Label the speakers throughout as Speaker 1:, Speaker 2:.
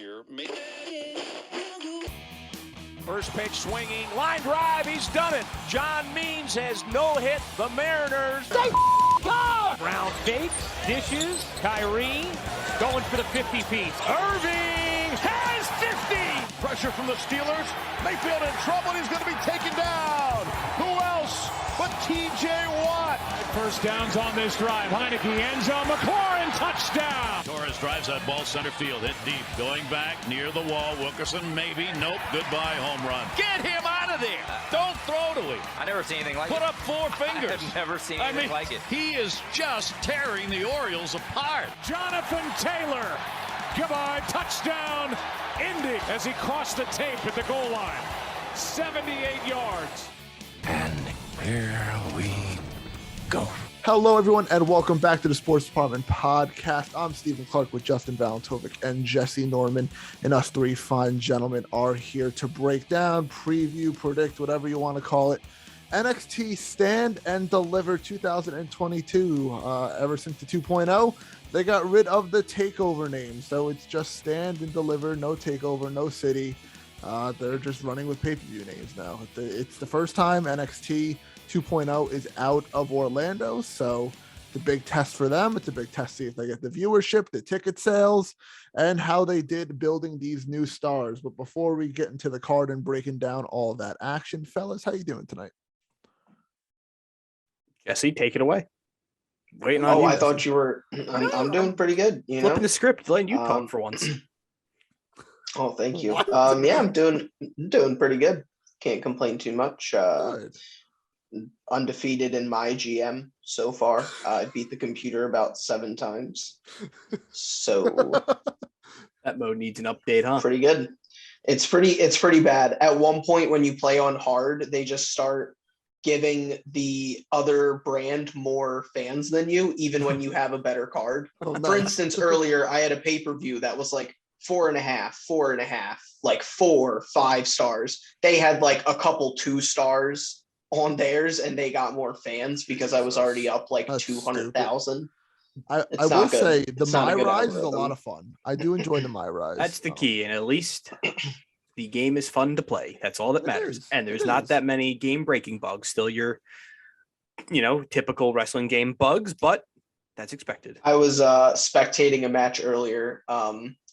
Speaker 1: year.
Speaker 2: First pitch swinging, line drive, he's done it. John Means has no-hit the Mariners. They go! Brown fakes, dishes, Kyrie going for the 50-piece. Irving has 50!
Speaker 3: Pressure from the Steelers. Mayfield in trouble, he's going to be taken down. Who else but TJ Watt?
Speaker 2: First downs on this drive. Heineke end zone, McLaurin touchdown.
Speaker 4: Torres drives that ball center field, hit deep, going back near the wall. Wilkerson maybe, nope, goodbye home run. Get him out of there. Don't throw to him.
Speaker 5: I never seen anything like
Speaker 4: Put
Speaker 5: it.
Speaker 4: up four fingers.
Speaker 5: I've never seen anything like it.
Speaker 4: He is just tearing the Orioles apart.
Speaker 2: Jonathan Taylor, goodbye, touchdown, Indy, as he crossed the tape at the goal line. 78 yards.
Speaker 1: And here we go.
Speaker 6: Hello, everyone, and welcome back to the Sports Department Podcast. I'm Stephen Clark with Justin Valentovic and Jesse Norman, and us three fine gentlemen are here to break down, preview, predict, whatever you want to call it, NXT Stand and Deliver 2022. Ever since the 2.0, they got rid of the takeover name, so it's just Stand and Deliver, no takeover, no city. They're just running with pay-per-view names now. It's the first time NXT 2.0 is out of Orlando, so it's a big test for them. It's a big test to see if they get the viewership, the ticket sales, and how they did building these new stars. But before we get into the card and breaking down all of that action, fellas, how you doing tonight?
Speaker 7: Jesse, take it away. Waiting on you.
Speaker 8: I thought you were. I'm doing pretty good. You
Speaker 7: Flipping
Speaker 8: know,
Speaker 7: the script, letting you talk for once.
Speaker 8: Oh, thank you. Yeah, I'm doing pretty good. Can't complain too much.
Speaker 6: Good.
Speaker 8: Undefeated in my GM so far. I beat the computer about 7 times. So
Speaker 7: That mode needs an update, huh?
Speaker 8: pretty good. It's pretty bad. At one point when you play on hard, they just start giving the other brand more fans than you, even when you have a better card.
Speaker 6: Oh,
Speaker 8: For
Speaker 6: nice.
Speaker 8: instance, earlier I had a pay-per-view that was like 4.5, like 4-5 stars. They had like a couple 2 stars on theirs, and they got more fans because I was already up like
Speaker 6: That's
Speaker 8: 200,000.
Speaker 6: I
Speaker 8: It's
Speaker 6: will
Speaker 8: not good.
Speaker 6: say the
Speaker 8: It's not
Speaker 6: My
Speaker 8: a good
Speaker 6: Rise is a
Speaker 8: algorithm.
Speaker 6: lot of fun. I do enjoy the My Rise.
Speaker 7: That's the key, and at least the game is fun to play. That's all that
Speaker 6: It
Speaker 7: matters.
Speaker 6: is.
Speaker 7: And there's
Speaker 6: It
Speaker 7: not
Speaker 6: is.
Speaker 7: that many game-breaking bugs. Still your, typical wrestling game bugs, but that's expected.
Speaker 8: I was spectating a match earlier.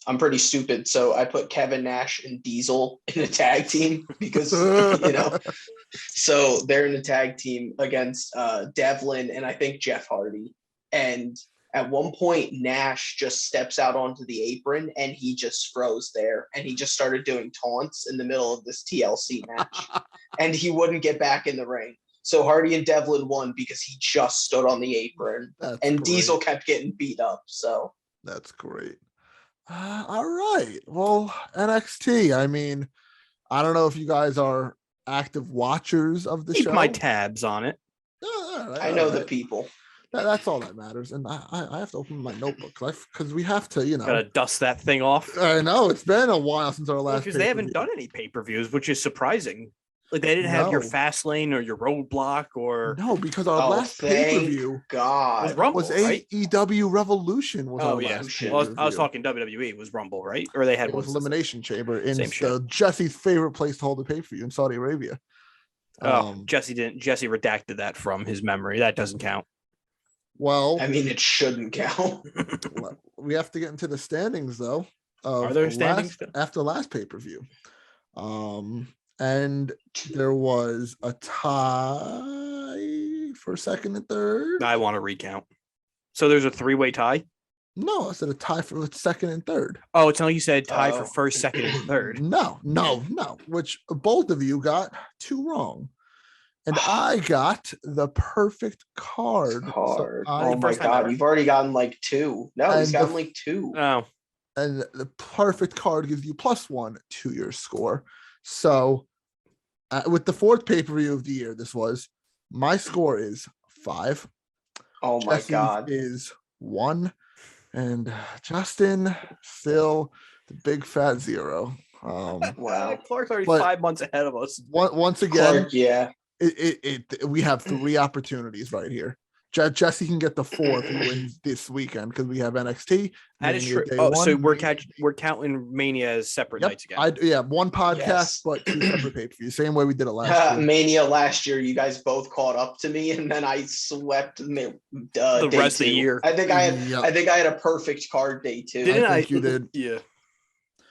Speaker 8: I'm pretty stupid, so I put Kevin Nash and Diesel in a tag team because so they're in a tag team against Devlin and I think Jeff Hardy. And at one point, Nash just steps out onto the apron and he just froze there, and he just started doing taunts in the middle of this TLC match, and he wouldn't get back in the ring. So Hardy and Devlin won because he just stood on the apron,
Speaker 6: That's
Speaker 8: and
Speaker 6: great.
Speaker 8: Diesel kept getting beat up. So
Speaker 6: That's great. All right. Well, NXT. I mean, I don't know if you guys are active watchers of the
Speaker 7: Keep
Speaker 6: show.
Speaker 7: my tabs on it.
Speaker 8: I know the people.
Speaker 6: That's all that matters. And I have to open my notebook because we have to,
Speaker 7: Gotta dust that thing off.
Speaker 6: I know it's been a while since our last.
Speaker 7: Because they haven't done any pay-per-views, which is surprising. Like they didn't have your
Speaker 6: No.
Speaker 7: Fast Lane or your Roadblock or
Speaker 6: No, because our last pay-per-view
Speaker 7: was
Speaker 8: God.
Speaker 7: Rumble,
Speaker 6: was
Speaker 7: right?
Speaker 6: AEW Revolution. Was
Speaker 7: Oh
Speaker 6: our
Speaker 7: yeah,
Speaker 6: last
Speaker 8: shit.
Speaker 7: well, I was
Speaker 6: pay-per-view.
Speaker 7: talking WWE. It was Rumble, right? Or they had
Speaker 6: It was
Speaker 7: one.
Speaker 6: Elimination Chamber in
Speaker 7: Same shit.
Speaker 6: Jesse's favorite place to hold a pay-per-view in Saudi Arabia.
Speaker 7: Jesse redacted that from his memory. That doesn't count.
Speaker 6: Well,
Speaker 8: I mean, it shouldn't count.
Speaker 6: we have to get into the standings though.
Speaker 7: Are there standings still?
Speaker 6: After last pay-per-view? And there was a tie for second and third.
Speaker 7: I want to recount. So there's a 3-way tie.
Speaker 6: No, I said a tie for second and third.
Speaker 7: Oh, it's not you said tie for
Speaker 8: Oh.
Speaker 7: first, second, and third.
Speaker 6: No, which both of you got 2 wrong. And I got the perfect card. So
Speaker 8: Hard.
Speaker 6: I-
Speaker 8: Oh my
Speaker 7: First time
Speaker 8: God.
Speaker 7: ever.
Speaker 8: You've already gotten like 2. No, he's
Speaker 6: And
Speaker 8: gotten
Speaker 6: the-
Speaker 8: like 2.
Speaker 7: Oh,
Speaker 6: and the perfect card gives you +1 to your score. So with the 4th pay-per-view of the year, my score is 5.
Speaker 8: Oh my
Speaker 6: Jesse's
Speaker 8: God.
Speaker 6: is 1, and Justin still the big fat 0.
Speaker 8: Wow.
Speaker 7: Clark's already
Speaker 6: But-
Speaker 7: 5 months ahead of us.
Speaker 6: Once again,
Speaker 8: Clark, yeah.
Speaker 6: we have 3 opportunities right here. Jesse can get the 4 if he wins this weekend because we have NXT.
Speaker 7: That is
Speaker 6: Mania
Speaker 7: true.
Speaker 6: Day
Speaker 7: Oh,
Speaker 6: 1,
Speaker 7: so we're
Speaker 6: Mania
Speaker 7: we're counting Mania as separate nights again.
Speaker 6: one podcast,
Speaker 8: Yes.
Speaker 6: but 2 separate pay-per-views. Same way we did it last year.
Speaker 8: Mania last year, you guys both caught up to me, and then I swept
Speaker 7: the
Speaker 8: day
Speaker 7: rest of the
Speaker 8: 2.
Speaker 7: year.
Speaker 8: I think I
Speaker 6: Yep.
Speaker 8: had a perfect card day 2.
Speaker 7: Didn't
Speaker 6: I think you did.
Speaker 7: Yeah.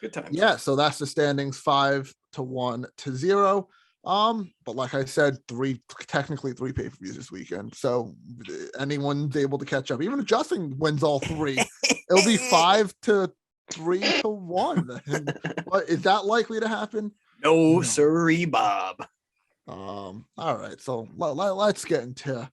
Speaker 7: Good times.
Speaker 6: Yeah, so that's the standings 5-1-0. But like I said, technically 3 pay-per-views this weekend. So anyone's able to catch up. Even if Justin wins all 3, it'll be 5-3-1. But is that likely to happen?
Speaker 7: No, sirree, Bob.
Speaker 6: All right, so let's get into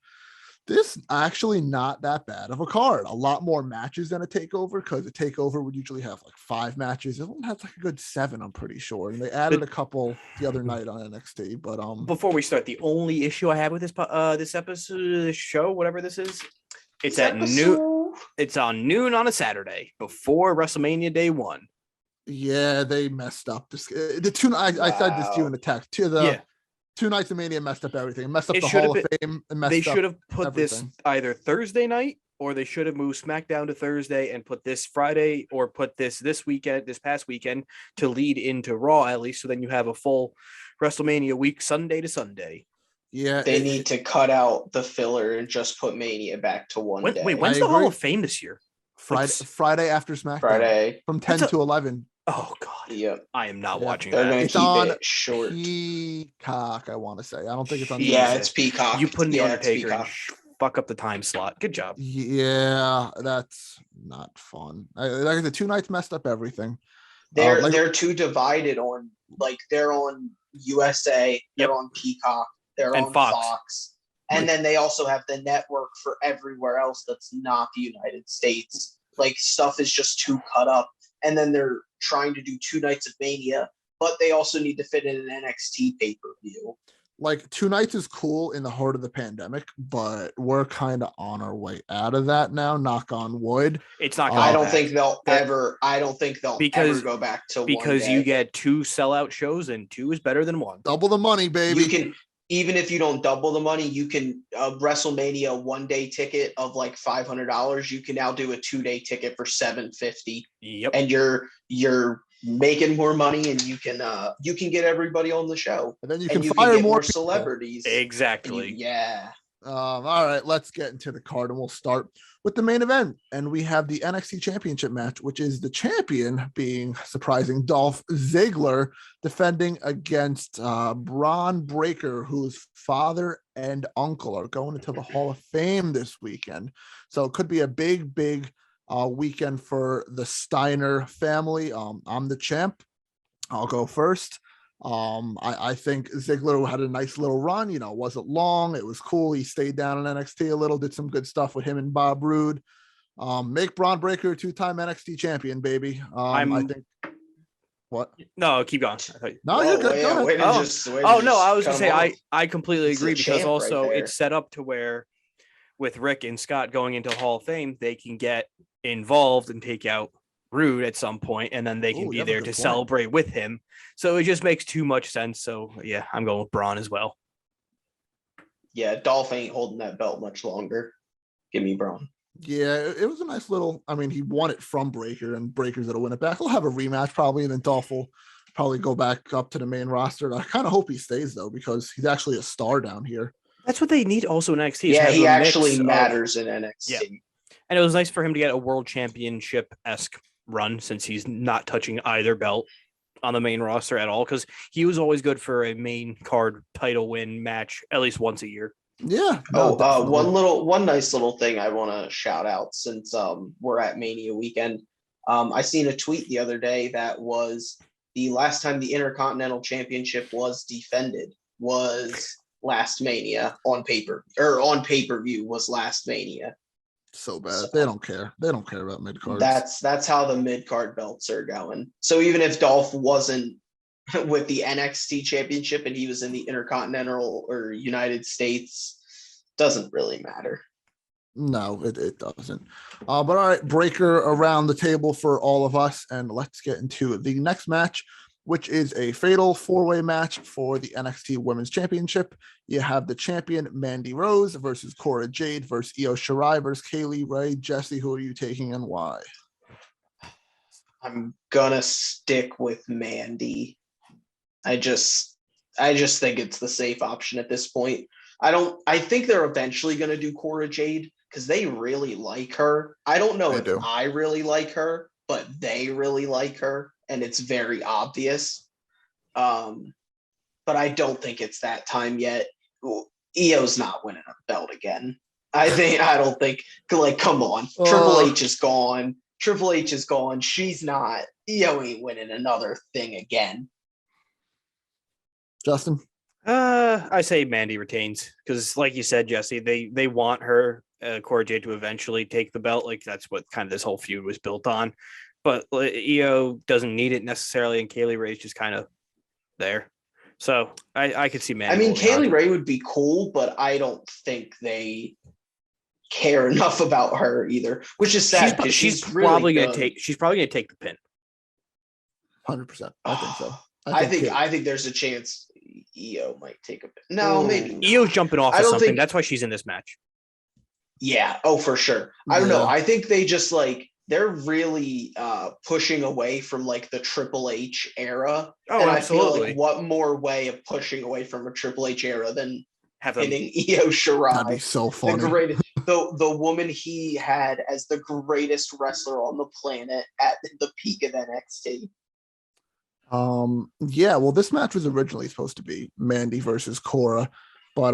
Speaker 6: this. Actually, not that bad of a card. A lot more matches than a takeover, because a takeover would usually have like 5 matches. This one has like a good 7, I'm pretty sure. And they added a couple the other night on NXT. But
Speaker 7: before we start, the only issue I have with this episode, this show, whatever this is, it's at noon. It's on noon on a Saturday before WrestleMania Day 1.
Speaker 6: Yeah, they messed up. I said this to you in the text. 2 nights of Mania messed up everything. It messed up the Hall of Fame.
Speaker 7: They should have put
Speaker 6: everything.
Speaker 7: this either Thursday night, or they should have moved SmackDown to Thursday and put this Friday, or put this past weekend to lead into Raw at least. So then you have a full WrestleMania week, Sunday to Sunday.
Speaker 6: Yeah,
Speaker 8: They need to cut out the filler and just put Mania back to one day.
Speaker 7: Wait, when's the Hall of Fame this year?
Speaker 6: Friday after SmackDown.
Speaker 8: Friday
Speaker 6: from 10 to 11.
Speaker 7: Oh God.
Speaker 8: Yep.
Speaker 7: I am not watching
Speaker 8: They're
Speaker 7: that.
Speaker 8: gonna
Speaker 6: It's
Speaker 8: keep
Speaker 6: on
Speaker 8: it short.
Speaker 6: Peacock, I want to say. I don't think it's on.
Speaker 8: Yeah, it's Peacock.
Speaker 7: You put in the
Speaker 8: Yeah, it's
Speaker 7: Undertaker and
Speaker 8: Peacock.
Speaker 7: fuck up the time slot. Good job.
Speaker 6: Yeah, that's not fun. Like the 2 nights messed up everything.
Speaker 8: They're too divided on, like, they're on USA, they're on Peacock, they're
Speaker 7: And
Speaker 8: on
Speaker 7: Fox.
Speaker 8: and then they also have the network for everywhere else that's not the United States. Like, stuff is just too cut up. And then they're trying to do 2 nights of Mania, but they also need to fit in an NXT pay-per-view.
Speaker 6: Like 2 nights is cool in the heart of the pandemic, but we're kind of on our way out of that now. Knock on wood.
Speaker 7: It's not.
Speaker 8: I don't think they'll ever go back to
Speaker 7: because
Speaker 8: 1 day.
Speaker 7: you get 2 sellout shows, and 2 is better than 1.
Speaker 6: Double the money, baby.
Speaker 8: You can, even if you don't double the money, you can WrestleMania 1-day ticket of like $500. You can now do a 2-day ticket for $750.
Speaker 7: Yep.
Speaker 8: And you're making more money, and you can get everybody on the show.
Speaker 6: And then you
Speaker 8: and
Speaker 6: can
Speaker 8: you
Speaker 6: fire
Speaker 8: can get
Speaker 6: more
Speaker 8: celebrities.
Speaker 7: Exactly.
Speaker 8: Yeah.
Speaker 6: All right, let's get into the card, and we'll start with the main event. And we have the NXT Championship match, which is the champion, being surprising, Dolph Ziggler, defending against Braun Breaker, whose father and uncle are going into the Hall of Fame this weekend. So it could be a big weekend for the Steiner family. I'm the champ. I'll go first. I think Ziggler had a nice little run. It wasn't long. It was cool. He stayed down in NXT a little, did some good stuff with him and Bob Roode. Make Braun Breaker a 2-time NXT champion, baby. I think. What?
Speaker 7: No, keep going.
Speaker 6: No, you're good. Go ahead.
Speaker 7: I was gonna say I completely agree, because also it's set up to where with Rick and Scott going into Hall of Fame, they can get involved and take out Rude at some point, and then they can be there to celebrate with him. So it just makes too much sense. So yeah, I'm going with Braun as well.
Speaker 8: Yeah, Dolph ain't holding that belt much longer. Give me Braun.
Speaker 6: Yeah, it was a nice little. I mean, he won it from Breaker, and Breaker's gonna win it back. He'll have a rematch probably, and then Dolph will probably go back up to the main roster. I kind of hope he stays though, because he's actually a star down here.
Speaker 7: That's what they need also in NXT.
Speaker 8: Yeah, he actually matters in NXT.
Speaker 7: Yeah. And it was nice for him to get a world championship-esque run, since he's not touching either belt on the main roster at all, because he was always good for a main card title win match at least once a year.
Speaker 6: Yeah.
Speaker 8: One nice little thing I want to shout out, since we're at Mania weekend. I seen a tweet the other day that was the last time the Intercontinental Championship was defended was last Mania on pay-per-view was last Mania.
Speaker 6: So bad. They don't care. They don't care about mid cards.
Speaker 8: That's how the mid card belts are going. So even if Dolph wasn't with the NXT Championship and he was in the Intercontinental or United States, doesn't really matter.
Speaker 6: No, it doesn't. But all right, Breaker around the table for all of us, and let's get into the next match. which is a fatal 4-way match for the NXT Women's Championship. You have the champion Mandy Rose versus Cora Jade versus Io Shirai versus Kaylee Ray. Jesse, who are you taking and why?
Speaker 8: I'm gonna stick with Mandy. I just think it's the safe option at this point. I think they're eventually gonna do Cora Jade because they really like her. I don't know if I really like her, but they really like her, and it's very obvious. But I don't think it's that time yet. Io's not winning a belt again. I don't think, like, come on. Triple H is gone. Triple H is gone. She's not. Io ain't winning another thing again.
Speaker 6: Justin?
Speaker 7: I say Mandy retains because, like you said, Jesse, they want her, Cora Jade, to eventually take the belt. Like, that's what kind of this whole feud was built on. But Io doesn't need it necessarily, and Kaylee Ray's just kind of there. So I could see Mandy.
Speaker 8: I mean, Kaylee Ray would be cool, but I don't think they care enough about her either, which is sad because she's probably
Speaker 7: gonna take the pin.
Speaker 6: 100%. I think so.
Speaker 8: I think there's a chance Io might take a pin. No, maybe not.
Speaker 7: Io's jumping off of something. That's why she's in this match.
Speaker 8: Yeah. Oh, for sure. I don't know. I think they just they're really pushing away from like the Triple H era.
Speaker 7: Oh,
Speaker 8: and
Speaker 7: absolutely.
Speaker 8: I feel like what more way of pushing away from a Triple H era than hitting Io Shirai?
Speaker 6: That'd be so funny.
Speaker 8: The woman he had as the greatest wrestler on the planet at the peak of NXT.
Speaker 6: Yeah, well, this match was originally supposed to be Mandy versus Cora, but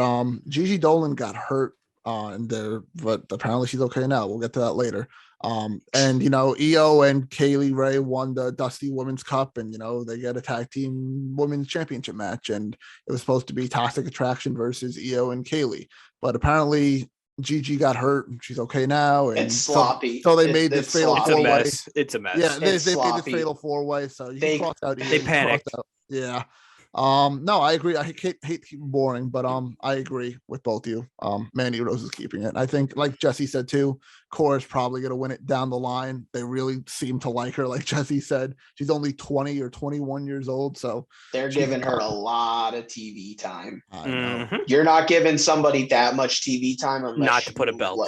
Speaker 6: Gigi Dolan got hurt but apparently she's okay now. We'll get to that later. And Io and Kaylee Ray won the Dusty Women's Cup, and they get a tag team women's championship match, and it was supposed to be Toxic Attraction versus Io and Kaylee, but apparently Gigi got hurt and she's okay now. And
Speaker 8: it's sloppy.
Speaker 6: So they made this fatal 4-way.
Speaker 7: It's a mess.
Speaker 6: Yeah, they made this fatal 4-way. So you crossed out Io.
Speaker 7: They panicked.
Speaker 6: Yeah. No, I agree. I hate keeping boring, but I agree with both of you. Mandy Rose is keeping it. I think, like Jesse said too, Cora's probably gonna win it down the line. They really seem to like her, like Jesse said. She's only 20 or 21 years old, so
Speaker 8: they're giving her a lot of TV time.
Speaker 6: I know.
Speaker 8: You're not giving somebody that much TV time unless
Speaker 7: not to put a belt.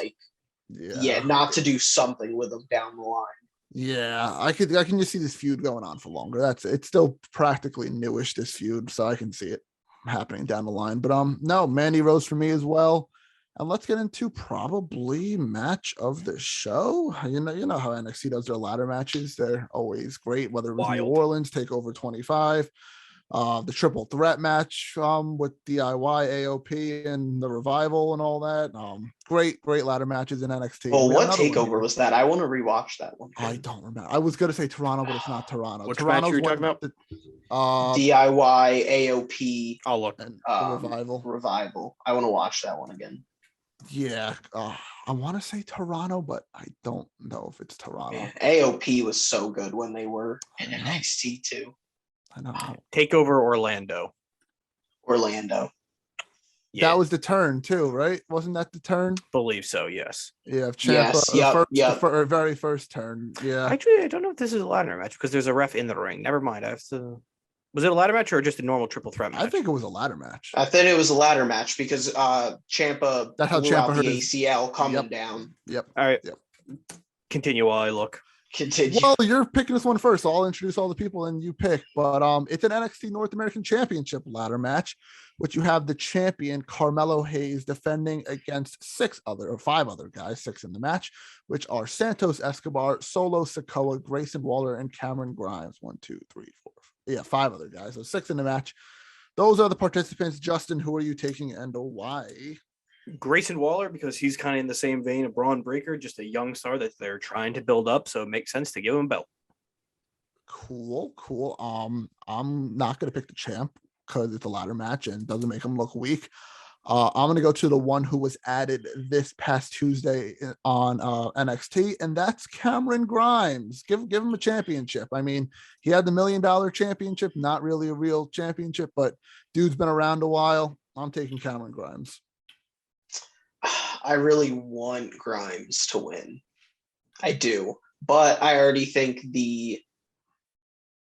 Speaker 8: Not to do something with them down the line.
Speaker 6: Yeah, I can just see this feud going on for longer. It's still practically newish, this feud, so I can see it happening down the line. But no, Mandy Rose for me as well. And let's get into probably match of the show. You know how NXT does their ladder matches. They're always great, whether it was New Orleans, TakeOver 25, the triple threat match with DIY, AOP, and the Revival and all that. Great ladder matches in NXT.
Speaker 8: Well, what takeover was that? I want to rewatch that one.
Speaker 6: I don't remember. I was gonna say Toronto, but it's not Toronto.
Speaker 7: Which match are you talking about?
Speaker 8: DIY, AOP.
Speaker 7: I'll look.
Speaker 6: And
Speaker 8: Revival. I want to watch that one again.
Speaker 6: Yeah, I want to say Toronto, but I don't know if it's Toronto.
Speaker 8: Man, AOP was so good when they were in NXT too.
Speaker 6: I know.
Speaker 7: TakeOver Orlando.
Speaker 6: Yeah. That was the turn too, right? Wasn't that the turn?
Speaker 7: Believe so, yes.
Speaker 6: Yeah, Ciampa, the very first turn. Yeah.
Speaker 7: Actually, I don't know if this is a ladder match because there's a ref in the ring. Never mind. I have to. Was it a ladder match or just a normal triple threat match?
Speaker 6: I think it was a ladder match.
Speaker 8: I think it was a ladder match because Ciampa blew out the ACL coming down.
Speaker 6: Yep.
Speaker 7: All right. Yep. Continue while I look.
Speaker 6: Well, you're picking this one first, so I'll introduce all the people and you pick. But it's an NXT North American Championship ladder match, which you have the champion Carmelo Hayes defending against 5 other guys, 6 in the match, which are Santos Escobar, Solo Sikoa, Grayson Waller, and Cameron Grimes. 1, 2, 3, 4. Yeah, 5 other guys. So 6 in the match. Those are the participants. Justin, who are you taking and why?
Speaker 7: Grayson Waller, because he's kind of in the same vein of Braun Breaker, just a young star that they're trying to build up, so it makes sense to give him a belt.
Speaker 6: Cool. I'm not going to pick the champ because it's a ladder match and doesn't make him look weak. I'm going to go to the one who was added this past Tuesday on NXT, and that's Cameron Grimes. Give him a championship. I mean, he had the $1 million championship, not really a real championship, but dude's been around a while. I'm taking Cameron Grimes.
Speaker 8: I really want Grimes to win. I do, but I already think the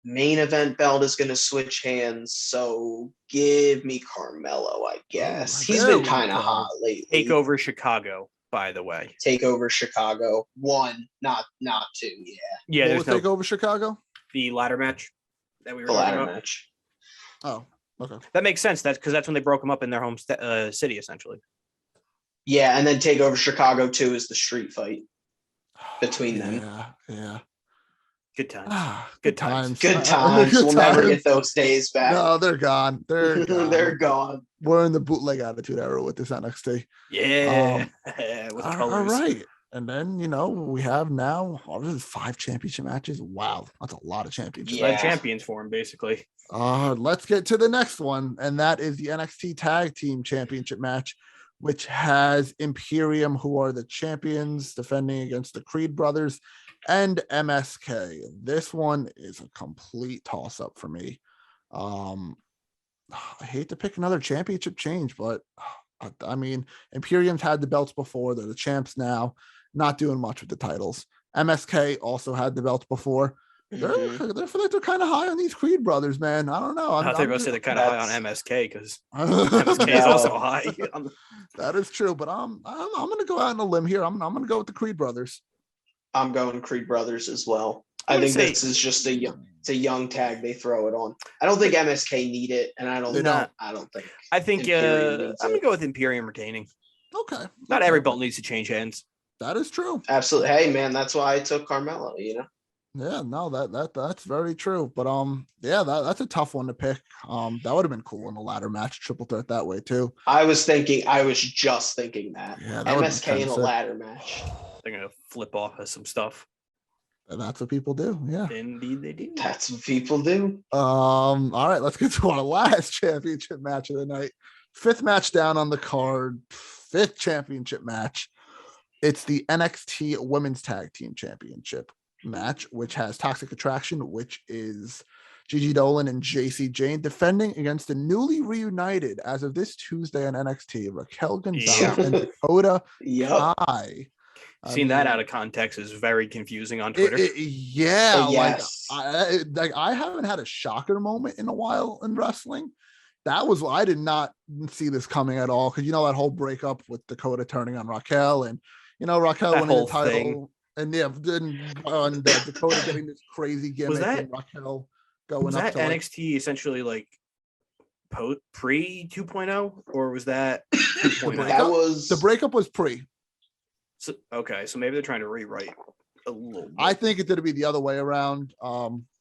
Speaker 8: Main event belt is going to switch hands, so give me Carmelo, I guess. He's been kind of hot lately.
Speaker 7: Takeover Chicago, by the way.
Speaker 8: Takeover Chicago. 1, not 2, yeah.
Speaker 7: Yeah,
Speaker 6: what was Takeover Chicago?
Speaker 7: The ladder match that we were
Speaker 8: talking
Speaker 7: about.
Speaker 8: Match.
Speaker 6: Oh, okay.
Speaker 7: That makes sense. That's because that's when they broke them up in their home city, essentially.
Speaker 8: Yeah, and then Takeover Chicago 2 is the street fight between them.
Speaker 6: Yeah.
Speaker 7: Good times. Good times.
Speaker 8: Good times. We'll never get those days back.
Speaker 6: No, they're gone. They're gone.
Speaker 8: They're gone.
Speaker 6: We're in the bootleg attitude era with this NXT.
Speaker 7: Yeah.
Speaker 6: With all right. And then, we have now 5 championship matches. Wow. That's a lot of championships.
Speaker 7: Yeah. Champions for him, basically.
Speaker 6: Let's get to the next one. And that is the NXT Tag Team Championship match, which has Imperium, who are the champions, defending against the Creed brothers and MSK. This one is a complete toss-up for me. I hate to pick another championship change, but I mean, Imperium's had the belts before. They're the champs now, not doing much with the titles. MSK also had the belts before. They're kind of high on these Creed brothers, man. I don't know.
Speaker 7: I thought they were going to say they're kind of high on MSK because MSK is also high.
Speaker 6: That is true, but I'm going to go out on a limb here. I'm going to go with the Creed brothers.
Speaker 8: I'm going Creed brothers as well. I think this is just a young tag they throw it on. I don't think MSK need it, and I don't think.
Speaker 7: I think I'm going to go with Imperium retaining.
Speaker 6: Okay.
Speaker 7: Not every belt needs to change hands.
Speaker 6: That is true.
Speaker 8: Absolutely. Hey, man, that's why I took Carmelo,
Speaker 6: Yeah, no, that's very true. But that's a tough one to pick. That would have been cool in a ladder match, triple threat that way too.
Speaker 8: I was just thinking that.
Speaker 6: Yeah, that
Speaker 8: MSK in a ladder match.
Speaker 7: They're gonna flip off of some stuff.
Speaker 6: And that's what people do. Yeah.
Speaker 7: Indeed they do.
Speaker 8: That's what people do.
Speaker 6: All right, let's get to our last championship match of the night. 5th match down on the card, 5th championship match. It's the NXT Women's Tag Team Championship match, which has Toxic Attraction, which is Gigi Dolan and JC Jane, defending against the newly reunited as of this Tuesday on NXT, Raquel Gonzalez and Dakota Kai.
Speaker 7: Seeing that out of context is very confusing on Twitter.
Speaker 8: Yes.
Speaker 6: I haven't had a shocker moment in a while in wrestling. I did not see this coming at all, because that whole breakup with Dakota turning on Raquel, and Raquel winning the title thing. And Dakota getting this crazy gimmick, and Raquel going up to
Speaker 7: NXT essentially like pre 2.0, or was that 2.0?
Speaker 8: That was
Speaker 6: the breakup was pre.
Speaker 7: So maybe they're trying to rewrite a little bit.
Speaker 6: I think it did be the other way around.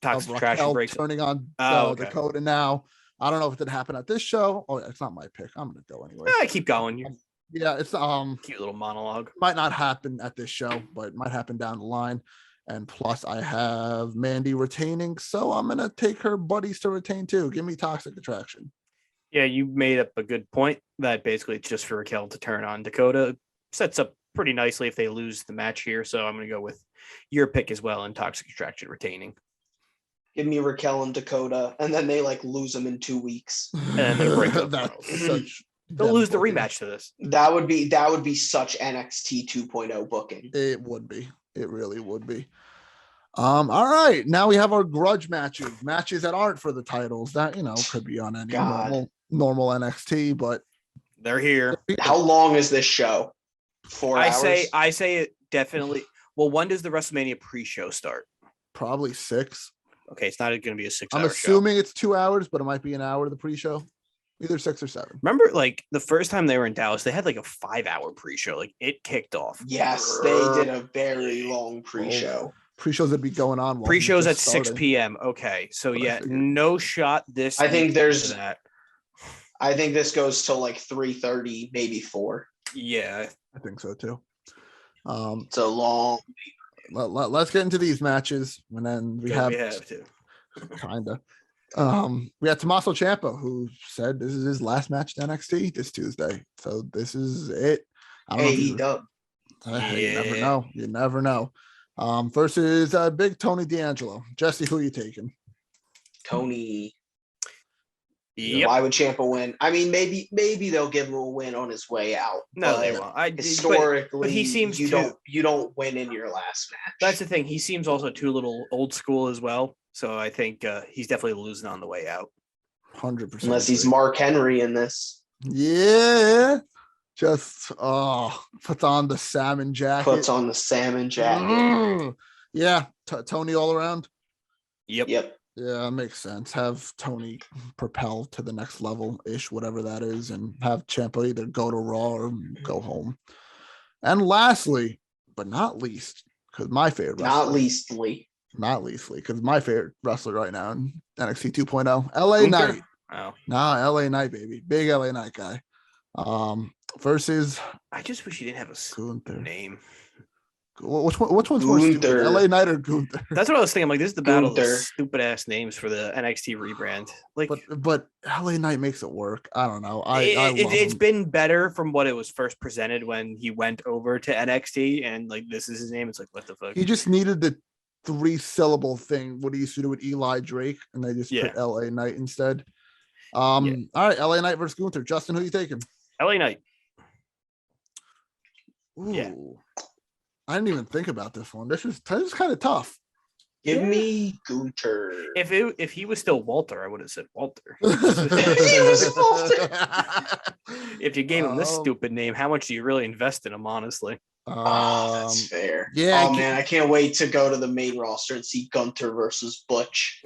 Speaker 7: Toxic Attraction breaks
Speaker 6: turning on Dakota now. I don't know if it did happen at this show. Oh, it's not my pick. I'm gonna go anyway.
Speaker 7: I keep going.
Speaker 6: Yeah, it's
Speaker 7: cute little monologue.
Speaker 6: Might not happen at this show, but it might happen down the line. And plus, I have Mandy retaining, so I'm gonna take her buddies to retain too. Give me Toxic Attraction.
Speaker 7: Yeah, you made up a good point that basically it's just for Raquel to turn on Dakota. Sets up pretty nicely if they lose the match here. So I'm gonna go with your pick as well, and Toxic Attraction retaining.
Speaker 8: Give me Raquel and Dakota, and then they lose them in 2 weeks.
Speaker 7: And then they break up. They'll lose the rematch to this.
Speaker 8: That would be such NXT 2.0 booking.
Speaker 6: It would be. It really would be. All right. Now we have our grudge matches that aren't for the titles. That could be on any normal NXT, but
Speaker 7: they're here.
Speaker 8: How long is this show? 4 hours?
Speaker 7: I say it definitely. Well, when does the WrestleMania pre-show start?
Speaker 6: Probably 6.
Speaker 7: Okay, it's not going to be a 6
Speaker 6: hour. I'm assuming it's 2 hours, but it might be an hour of the pre-show. Either 6 or 7.
Speaker 7: Remember, the first time they were in Dallas, they had a 5-hour pre-show. It kicked off.
Speaker 8: Yes, they did a very long pre-show.
Speaker 6: Pre-shows would be going on.
Speaker 7: Pre-shows at 6 p.m. Okay, so no shot this.
Speaker 8: I think there's that. I think this goes till 3:30, maybe 4.
Speaker 7: Yeah,
Speaker 6: I think so too.
Speaker 8: It's a long.
Speaker 6: Let's get into these matches, and then we have
Speaker 7: to.
Speaker 6: Kinda. We had Tommaso Ciampa, who said this is his last match to NXT this Tuesday. So this is it.
Speaker 8: You
Speaker 6: never know. Versus big Tony D'Angelo. Jesse, who are you taking?
Speaker 8: Tony.
Speaker 7: Yep.
Speaker 8: Why would Ciampa win? I mean, maybe they'll give him a win on his way out.
Speaker 7: No, they won't.
Speaker 8: Historically,
Speaker 7: but he seems
Speaker 8: you don't win in your last match.
Speaker 7: That's the thing. He seems also too little old school as well. So I think he's definitely losing on the way out.
Speaker 6: 100%.
Speaker 8: Unless he's Mark Henry in this.
Speaker 6: Yeah. Just puts on the salmon jacket.
Speaker 8: Puts on the salmon jacket.
Speaker 6: Yeah. Tony all around.
Speaker 7: Yep.
Speaker 6: Yeah, makes sense. Have Tony propel to the next level-ish, whatever that is, and have Ciampa either go to Raw or go home. And lastly, but not least, because my favorite wrestler. Not leastly, because my favorite wrestler right now in NXT 2.0, LA Knight.
Speaker 7: Oh.
Speaker 6: Nah, LA Knight, baby. Big LA Knight guy. Versus
Speaker 7: I just wish he didn't have a
Speaker 6: Gunther
Speaker 7: name.
Speaker 6: Which one's more stupid, LA Knight or Gunther?
Speaker 7: That's what I was thinking. I'm like, this is the battle of stupid ass names for the NXT rebrand. Like,
Speaker 6: but LA Knight makes it work. I don't know.
Speaker 7: It's been better from what it was first presented when he went over to NXT, and like this is his name. It's like, what the fuck?
Speaker 6: He just needed the 3-syllable thing. What he used to do with Eli Drake, and they just put LA Knight instead. All right, LA Knight versus Gunther. Justin, who you taking?
Speaker 7: LA Knight.
Speaker 6: Ooh. Yeah. I didn't even think about this one. This is kind of tough.
Speaker 8: Give me Gunther.
Speaker 7: If he was still Walter, I would have said Walter. If you gave him this stupid name, how much do you really invest in him, honestly?
Speaker 8: That's fair.
Speaker 6: Yeah.
Speaker 8: Oh, man, I can't wait to go to the main roster and see Gunther versus Butch.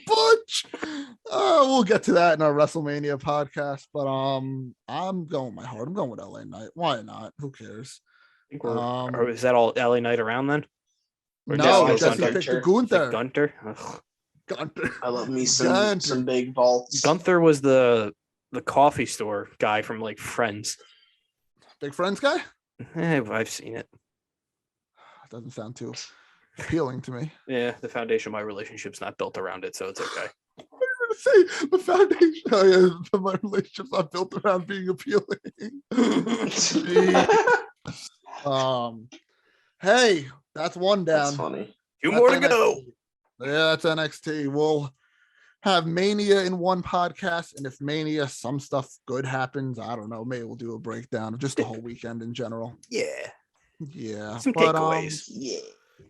Speaker 6: Butch. We'll get to that in our WrestleMania podcast, but I'm going with my heart. I'm going with LA Knight. Why not? Who cares?
Speaker 7: Or is that all LA Knight around then? Or
Speaker 6: no, Jesse picked Gunther.
Speaker 7: Gunther.
Speaker 6: Gunther.
Speaker 8: I love me some big vaults.
Speaker 7: Gunther was the coffee store guy from like Friends.
Speaker 6: Big Friends guy?
Speaker 7: I've seen it.
Speaker 6: Doesn't sound too appealing to me.
Speaker 7: Yeah, the foundation of my relationship's not built around it, so it's okay.
Speaker 6: Say the foundation. Oh yeah, my relationship's not built around being appealing. Hey, that's one down.
Speaker 8: That's funny.
Speaker 7: Two more to go.
Speaker 6: Yeah, that's NXT. We'll have Mania in one podcast, and if Mania, some stuff good happens, I don't know. Maybe we'll do a breakdown of just the whole weekend in general.
Speaker 7: Yeah.
Speaker 6: Some
Speaker 7: takeaways.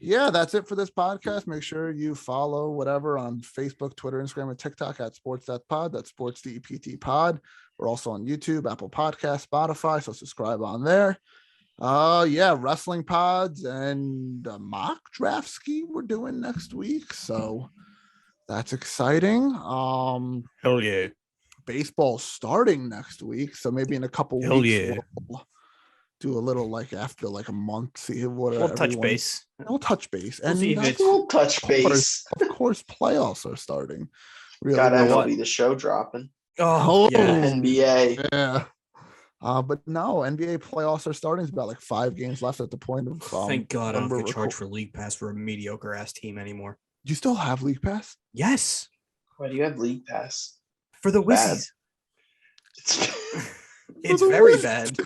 Speaker 6: Yeah, that's it for this podcast. Make sure you follow whatever on Facebook, Twitter, Instagram, and TikTok at sports.pod. That's sports.dpt pod. We're also on YouTube, Apple Podcasts, Spotify. So subscribe on there. Wrestling pods and mock draft ski we're doing next week. So that's exciting.
Speaker 7: Hell yeah.
Speaker 6: Baseball starting next week. So maybe in a couple weeks. We'll do a little like after like a month, see what
Speaker 7: we'll touch base.
Speaker 6: We'll touch base. And
Speaker 8: we'll touch base.
Speaker 6: Of course, playoffs are starting.
Speaker 8: Really, got MLB the Show dropping.
Speaker 7: Oh yeah.
Speaker 8: NBA.
Speaker 6: Yeah. But no, NBA playoffs are starting. It's about like 5 games left at the point of.
Speaker 7: Thank God I don't have to charge for League Pass for a mediocre ass team anymore.
Speaker 6: Do you still have League Pass?
Speaker 7: Yes.
Speaker 8: Why do you have League Pass?
Speaker 7: For the Wissies. It's very bad.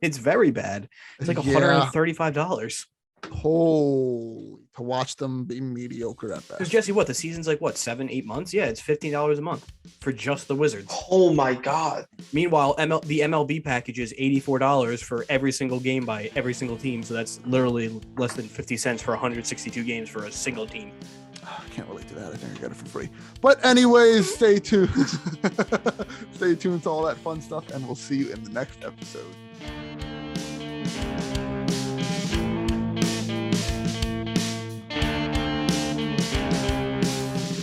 Speaker 7: It's very bad. It's like $135.
Speaker 6: Holy, to watch them be mediocre at best.
Speaker 7: Because Jesse, the season's like 7-8 months? Yeah, it's $15 a month for just the Wizards.
Speaker 8: Oh my God.
Speaker 7: Meanwhile, the MLB package is $84 for every single game by every single team. So that's literally less than 50 cents for 162 games for a single team.
Speaker 6: I can't relate to that. I think I got it for free. But anyways, stay tuned. Stay tuned to all that fun stuff, and we'll see you in the next episode.